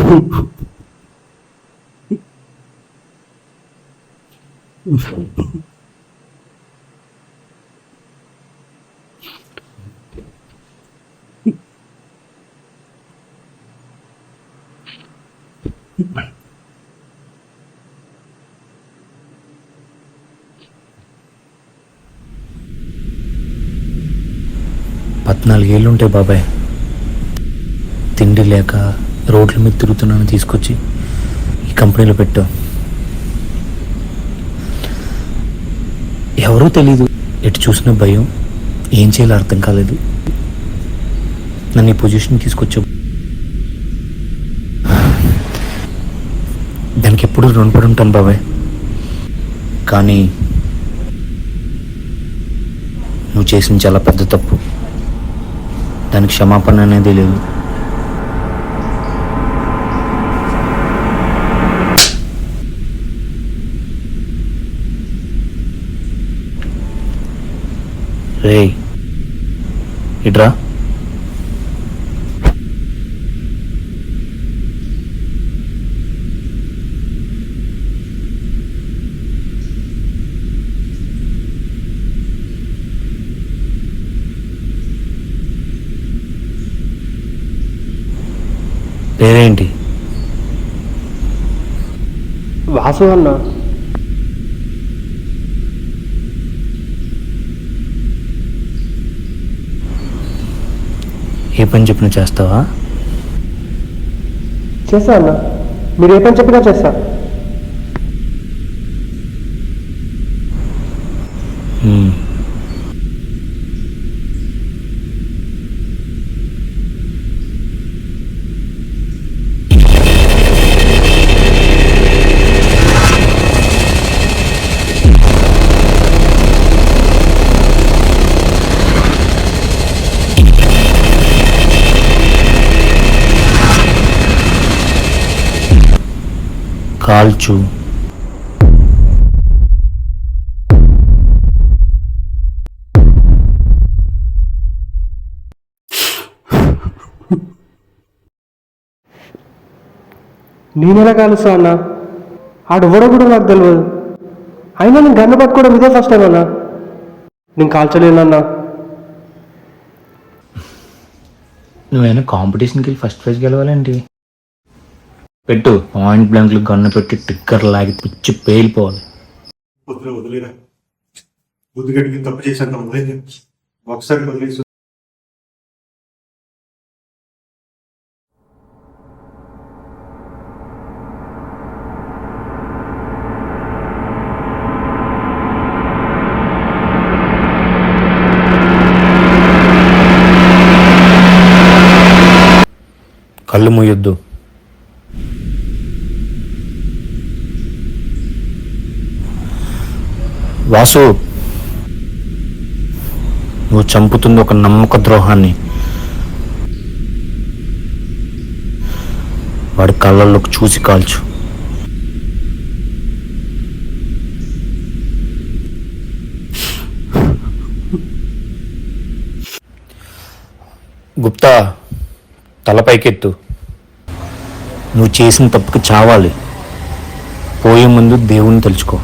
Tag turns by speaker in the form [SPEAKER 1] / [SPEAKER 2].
[SPEAKER 1] 14 ఉంటాయి బాబాయ్. తిండి లేక రోడ్ల మీద తిరుగుతున్నాను, తీసుకొచ్చి ఈ కంపెనీలో పెట్టావు. ఎవరూ తెలీదు, ఎటు చూసిన భయం, ఏం చేయాలో అర్థం కాలేదు. నన్ను ఈ పొజిషన్ తీసుకొచ్చావు. దానికి ఎప్పుడు రుణపడి ఉంటాను బాబాయ్. కానీ నువ్వు చేసిన చాలా పెద్ద తప్పు. దానికి క్షమాపణ అనేది లేదు. రే ఇట్రా. పేరేంటి?
[SPEAKER 2] వాసు అన్న.
[SPEAKER 1] ఏ పని చెప్పినా చేస్తావా?
[SPEAKER 2] చేస్తా అన్న, మీరు ఏ పని చెప్పినా చేస్తా.
[SPEAKER 1] కాల్చు.
[SPEAKER 2] నేనెలా కాలుస్తా అన్న? ఆడెవడో కూడా నాకు తెలియదు. అయినా నేను గన్ను పట్టుకోవడం ఇదే ఫస్ట్ టైం అన్నా. నేను కాల్చలేనన్నా.
[SPEAKER 1] నువ్వేనా కాంపిటీషన్కి వెళ్ళి ఫస్ట్ ప్రైజ్ గెలవాలండి? పెట్టు, పాయింట్ బ్లాంక్లు గన్ను పెట్టి టిక్కర్ లాగి పిచ్చి పేలిపోవాలి.
[SPEAKER 3] వదిలేరా, బుద్ధిగడికి తప్పు చేశాను, ఒకసారి వదిలేసి.
[SPEAKER 1] కళ్ళు మూయొద్దు. వాసు, నువ్వు చంపుతుంది ఒక నమ్మక ద్రోహాన్ని. వాడి కళ్ళల్లోకి చూసి కాల్చు. గుప్తా, తలపైకెత్తు. నువ్వు చేసిన తప్పుకి చావాలి. పోయే ముందు దేవుణ్ణి తలుచుకో.